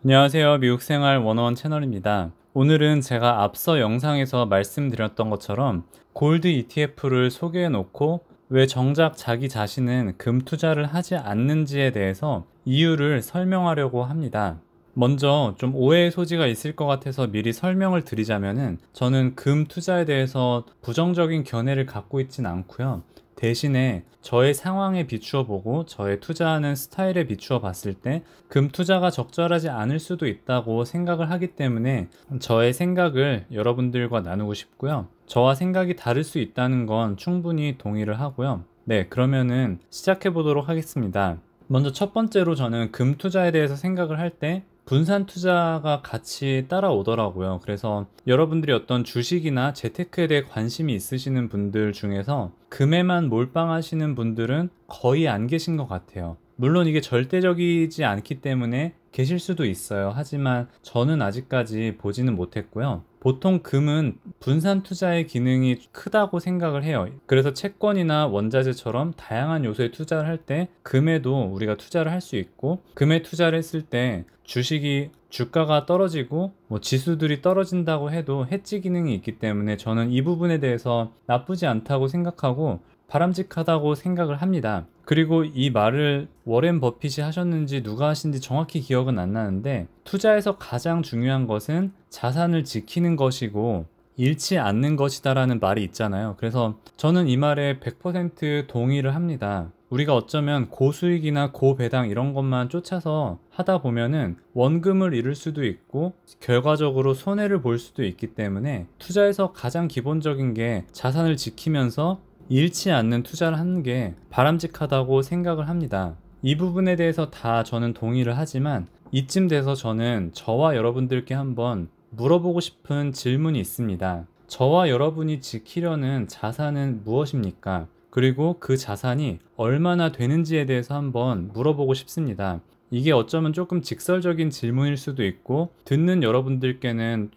안녕하세요. 미국생활 101 채널입니다. 오늘은 제가 앞서 영상에서 말씀드렸던 것처럼 골드 ETF를 소개해 놓고 왜 정작 자기 자신은 금 투자를 하지 않는지에 대해서 이유를 설명하려고 합니다. 먼저 좀 오해의 소지가 있을 것 같아서 미리 설명을 드리자면은 저는 금 투자에 대해서 부정적인 견해를 갖고 있진 않고요. 대신에 저의 상황에 비추어 보고 저의 투자하는 스타일에 비추어 봤을 때 금 투자가 적절하지 않을 수도 있다고 생각을 하기 때문에 저의 생각을 여러분들과 나누고 싶고요. 저와 생각이 다를 수 있다는 건 충분히 동의를 하고요. 네, 그러면은 시작해 보도록 하겠습니다. 먼저 첫 번째로 저는 금 투자에 대해서 생각을 할 때 분산 투자가 같이 따라오더라고요. 그래서 여러분들이 어떤 주식이나 재테크에 대해 관심이 있으시는 분들 중에서 금에만 몰빵하시는 분들은 거의 안 계신 것 같아요. 물론 이게 절대적이지 않기 때문에 계실 수도 있어요. 하지만 저는 아직까지 보지는 못했고요. 보통 금은 분산 투자의 기능이 크다고 생각을 해요. 그래서 채권이나 원자재처럼 다양한 요소에 투자를 할 때 금에도 우리가 투자를 할 수 있고, 금에 투자를 했을 때 주식이 주가가 떨어지고 지수들이 떨어진다고 해도 해지 기능이 있기 때문에 저는 이 부분에 대해서 나쁘지 않다고 생각하고 바람직하다고 생각을 합니다. 그리고 이 말을 워렌 버핏이 하셨는지 누가 하신지 정확히 기억은 안 나는데, 투자에서 가장 중요한 것은 자산을 지키는 것이고 잃지 않는 것이다라는 말이 있잖아요. 그래서 저는 이 말에 100% 동의를 합니다. 우리가 어쩌면 고수익이나 고배당 이런 것만 쫓아서 하다 보면은 원금을 잃을 수도 있고 결과적으로 손해를 볼 수도 있기 때문에 투자에서 가장 기본적인 게 자산을 지키면서 잃지 않는 투자를 하는 게 바람직하다고 생각을 합니다. 이 부분에 대해서 다 저는 동의를 하지만 이쯤 돼서 저는 저와 여러분들께 한번 물어보고 싶은 질문이 있습니다. 저와 여러분이 지키려는 자산은 무엇입니까? 그리고 그 자산이 얼마나 되는지에 대해서 한번 물어보고 싶습니다. 이게 어쩌면 조금 직설적인 질문일 수도 있고, 듣는 여러분들께는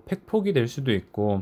팩폭이 될 수도 있고,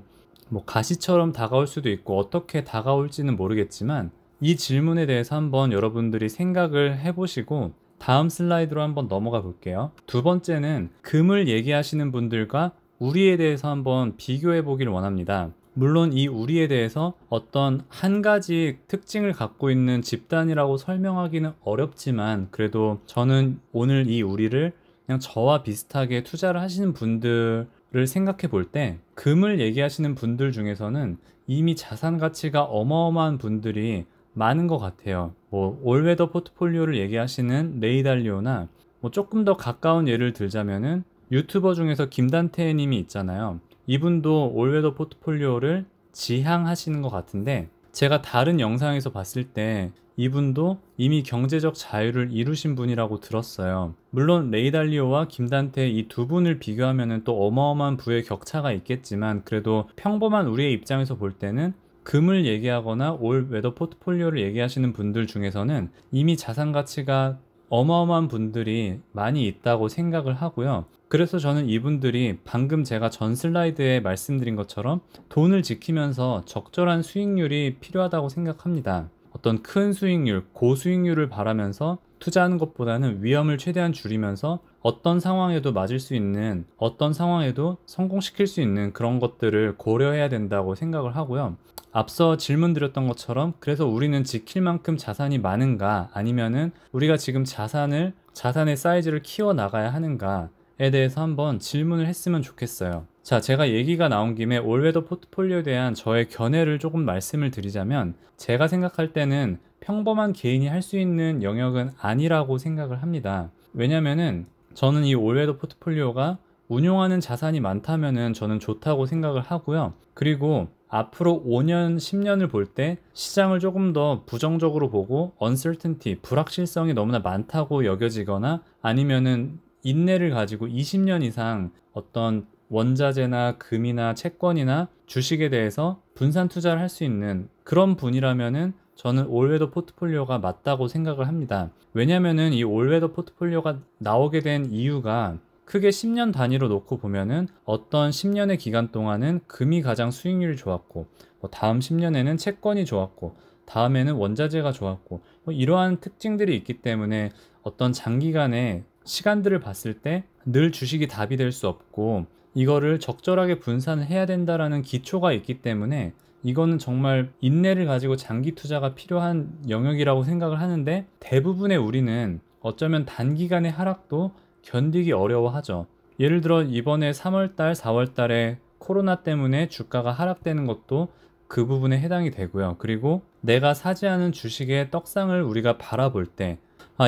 가시처럼 다가올 수도 있고, 어떻게 다가올지는 모르겠지만, 이 질문에 대해서 한번 여러분들이 생각을 해보시고, 다음 슬라이드로 한번 넘어가 볼게요. 두 번째는 금을 얘기하시는 분들과 우리에 대해서 한번 비교해 보길 원합니다. 물론 이 우리에 대해서 어떤 한 가지 특징을 갖고 있는 집단이라고 설명하기는 어렵지만, 그래도 저는 오늘 이 우리를 그냥 저와 비슷하게 투자를 하시는 분들을 생각해 볼 때, 금을 얘기하시는 분들 중에서는 이미 자산 가치가 어마어마한 분들이 많은 것 같아요. 올웨더 포트폴리오를 얘기하시는 레이 달리오나, 조금 더 가까운 예를 들자면은 유튜버 중에서 김단태 님이 있잖아요. 이분도 올웨더 포트폴리오를 지향하시는 것 같은데, 제가 다른 영상에서 봤을 때 이분도 이미 경제적 자유를 이루신 분이라고 들었어요. 물론 레이 달리오와 김단태 이 두 분을 비교하면 또 어마어마한 부의 격차가 있겠지만, 그래도 평범한 우리의 입장에서 볼 때는 금을 얘기하거나 올 웨더 포트폴리오를 얘기하시는 분들 중에서는 이미 자산 가치가 어마어마한 분들이 많이 있다고 생각을 하고요. 그래서 저는 이분들이 방금 제가 전 슬라이드에 말씀드린 것처럼 돈을 지키면서 적절한 수익률이 필요하다고 생각합니다. 어떤 큰 수익률, 고수익률을 바라면서 투자하는 것보다는 위험을 최대한 줄이면서 어떤 상황에도 맞을 수 있는, 어떤 상황에도 성공시킬 수 있는 그런 것들을 고려해야 된다고 생각을 하고요. 앞서 질문 드렸던 것처럼, 그래서 우리는 지킬 만큼 자산이 많은가, 아니면은 우리가 지금 자산의 사이즈를 키워 나가야 하는가에 대해서 한번 질문을 했으면 좋겠어요. 자, 제가 얘기가 나온 김에 올웨더 포트폴리오에 대한 저의 견해를 조금 말씀을 드리자면, 제가 생각할 때는 평범한 개인이 할 수 있는 영역은 아니라고 생각을 합니다. 왜냐면은 저는 이 올웨더 포트폴리오가 운용하는 자산이 많다면은 저는 좋다고 생각을 하고요. 그리고 앞으로 5년, 10년을 볼 때 시장을 조금 더 부정적으로 보고 uncertainty, 불확실성이 너무나 많다고 여겨지거나, 아니면은 인내를 가지고 20년 이상 어떤 원자재나 금이나 채권이나 주식에 대해서 분산 투자를 할 수 있는 그런 분이라면은 저는 올웨더 포트폴리오가 맞다고 생각을 합니다. 왜냐면은 이 올웨더 포트폴리오가 나오게 된 이유가, 크게 10년 단위로 놓고 보면은 어떤 10년의 기간 동안은 금이 가장 수익률이 좋았고, 다음 10년에는 채권이 좋았고, 다음에는 원자재가 좋았고, 이러한 특징들이 있기 때문에 어떤 장기간의 시간들을 봤을 때 늘 주식이 답이 될 수 없고 이거를 적절하게 분산을 해야 된다라는 기초가 있기 때문에 이거는 정말 인내를 가지고 장기 투자가 필요한 영역이라고 생각을 하는데, 대부분의 우리는 어쩌면 단기간의 하락도 견디기 어려워하죠. 예를 들어 이번에 3월달, 4월달에 코로나 때문에 주가가 하락되는 것도 그 부분에 해당이 되고요. 그리고 내가 사지 않은 주식의 떡상을 우리가 바라볼 때,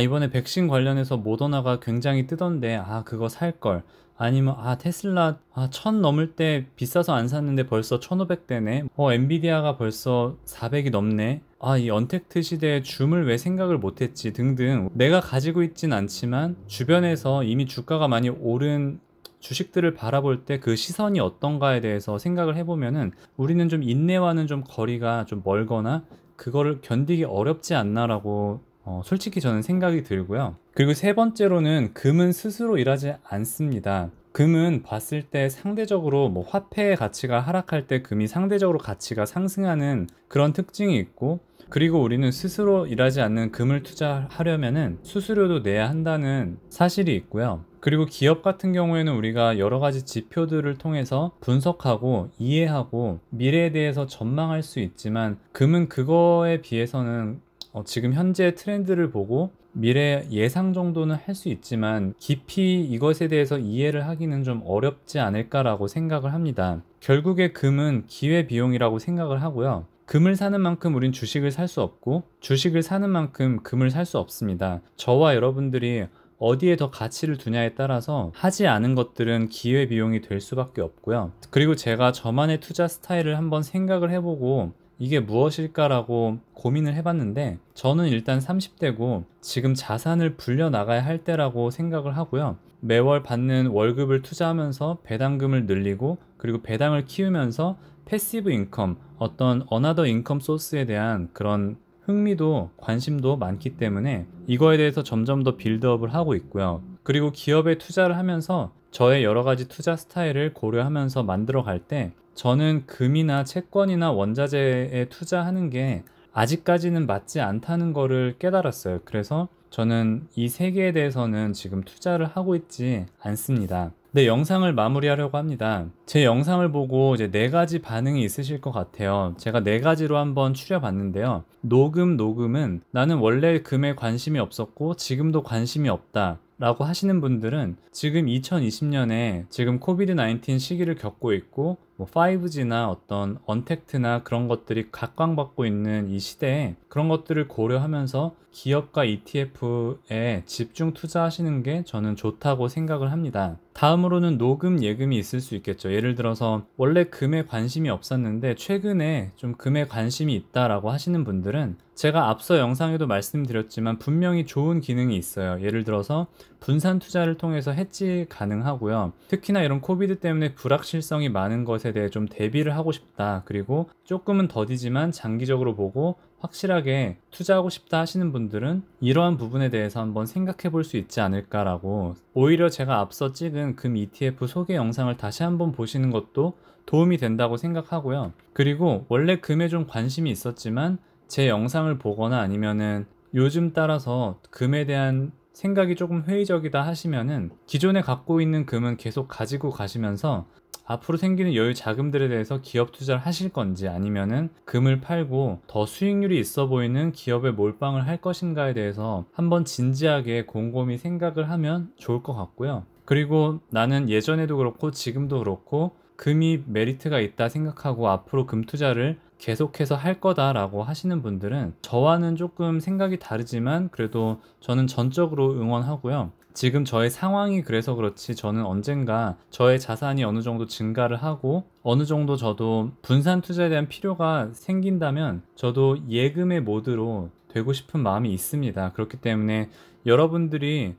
이번에 백신 관련해서 모더나가 굉장히 뜨던데 그거 살걸, 아니면 테슬라 1000 넘을 때 비싸서 안 샀는데 벌써 1500대네, 엔비디아가 벌써 400이 넘네, 이 언택트 시대에 줌을 왜 생각을 못했지 등등, 내가 가지고 있진 않지만 주변에서 이미 주가가 많이 오른 주식들을 바라볼 때 그 시선이 어떤가에 대해서 생각을 해보면은 우리는 좀 인내와는 좀 거리가 좀 멀거나 그거를 견디기 어렵지 않나라고 솔직히 저는 생각이 들고요. 그리고 세 번째로는 금은 스스로 일하지 않습니다. 금은 봤을 때 상대적으로 화폐의 가치가 하락할 때 금이 상대적으로 가치가 상승하는 그런 특징이 있고, 그리고 우리는 스스로 일하지 않는 금을 투자하려면은 수수료도 내야 한다는 사실이 있고요. 그리고 기업 같은 경우에는 우리가 여러 가지 지표들을 통해서 분석하고 이해하고 미래에 대해서 전망할 수 있지만, 금은 그거에 비해서는 지금 현재 트렌드를 보고 미래 예상 정도는 할 수 있지만 깊이 이것에 대해서 이해를 하기는 좀 어렵지 않을까라고 생각을 합니다. 결국에 금은 기회비용이라고 생각을 하고요. 금을 사는 만큼 우린 주식을 살 수 없고 주식을 사는 만큼 금을 살 수 없습니다. 저와 여러분들이 어디에 더 가치를 두냐에 따라서 하지 않은 것들은 기회비용이 될 수밖에 없고요. 그리고 제가 저만의 투자 스타일을 한번 생각을 해보고 이게 무엇일까라고 고민을 해봤는데, 저는 일단 30대고 지금 자산을 불려나가야 할 때라고 생각을 하고요. 매월 받는 월급을 투자하면서 배당금을 늘리고 그리고 배당을 키우면서 패시브 인컴, 어떤 어나더 인컴 소스에 대한 그런 흥미도 관심도 많기 때문에 이거에 대해서 점점 더 빌드업을 하고 있고요. 그리고 기업에 투자를 하면서 저의 여러 가지 투자 스타일을 고려하면서 만들어 갈 때 저는 금이나 채권이나 원자재에 투자하는 게 아직까지는 맞지 않다는 거를 깨달았어요. 그래서 저는 이 세 개에 대해서는 지금 투자를 하고 있지 않습니다. 네, 영상을 마무리하려고 합니다. 제 영상을 보고 이제 4가지 반응이 있으실 것 같아요. 제가 4가지로 한번 추려봤는데요. 녹음은 나는 원래 금에 관심이 없었고 지금도 관심이 없다 라고 하시는 분들은 지금 2020년에 지금 코비드 19 시기를 겪고 있고 5G나 어떤 언택트나 그런 것들이 각광받고 있는 이 시대에 그런 것들을 고려하면서 기업과 ETF에 집중 투자하시는 게 저는 좋다고 생각을 합니다. 다음으로는 녹음 예금이 있을 수 있겠죠. 예를 들어서 원래 금에 관심이 없었는데 최근에 좀 금에 관심이 있다라고 하시는 분들은 제가 앞서 영상에도 말씀드렸지만 분명히 좋은 기능이 있어요. 예를 들어서 분산 투자를 통해서 해지 가능하고요. 특히나 이런 코비드 때문에 불확실성이 많은 것에 대해 좀 대비를 하고 싶다. 그리고 조금은 더디지만 장기적으로 보고 확실하게 투자하고 싶다 하시는 분들은 이러한 부분에 대해서 한번 생각해 볼 수 있지 않을까라고, 오히려 제가 앞서 찍은 금 ETF 소개 영상을 다시 한번 보시는 것도 도움이 된다고 생각하고요. 그리고 원래 금에 좀 관심이 있었지만 제 영상을 보거나 아니면은 요즘 따라서 금에 대한 생각이 조금 회의적이다 하시면은 기존에 갖고 있는 금은 계속 가지고 가시면서 앞으로 생기는 여유 자금들에 대해서 기업 투자를 하실 건지, 아니면은 금을 팔고 더 수익률이 있어 보이는 기업에 몰빵을 할 것인가에 대해서 한번 진지하게 곰곰이 생각을 하면 좋을 것 같고요. 그리고 나는 예전에도 그렇고 지금도 그렇고 금이 메리트가 있다 생각하고 앞으로 금 투자를 계속해서 할 거다라고 하시는 분들은 저와는 조금 생각이 다르지만 그래도 저는 전적으로 응원하고요. 지금 저의 상황이 그래서 그렇지 저는 언젠가 저의 자산이 어느 정도 증가를 하고 어느 정도 저도 분산 투자에 대한 필요가 생긴다면 저도 예금의 모드로 되고 싶은 마음이 있습니다. 그렇기 때문에 여러분들이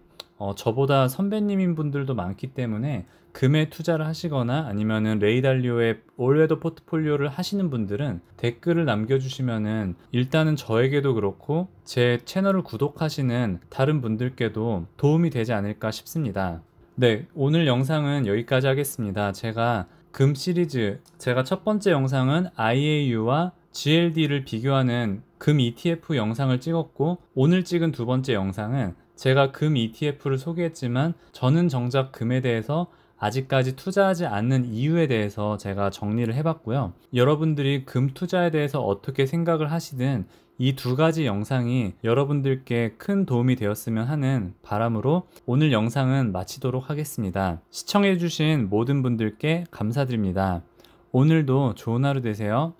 저보다 선배님인 분들도 많기 때문에 금에 투자를 하시거나 아니면은 레이달리오의 올웨더 포트폴리오를 하시는 분들은 댓글을 남겨주시면은 일단은 저에게도 그렇고 제 채널을 구독하시는 다른 분들께도 도움이 되지 않을까 싶습니다. 네, 오늘 영상은 여기까지 하겠습니다. 제가 금 시리즈, 제가 첫 번째 영상은 IAU와 GLD를 비교하는 금 ETF 영상을 찍었고 오늘 찍은 두 번째 영상은 제가 금 ETF를 소개했지만 저는 정작 금에 대해서 아직까지 투자하지 않는 이유에 대해서 제가 정리를 해봤고요. 여러분들이 금 투자에 대해서 어떻게 생각을 하시든 이 두 가지 영상이 여러분들께 큰 도움이 되었으면 하는 바람으로 오늘 영상은 마치도록 하겠습니다. 시청해주신 모든 분들께 감사드립니다. 오늘도 좋은 하루 되세요.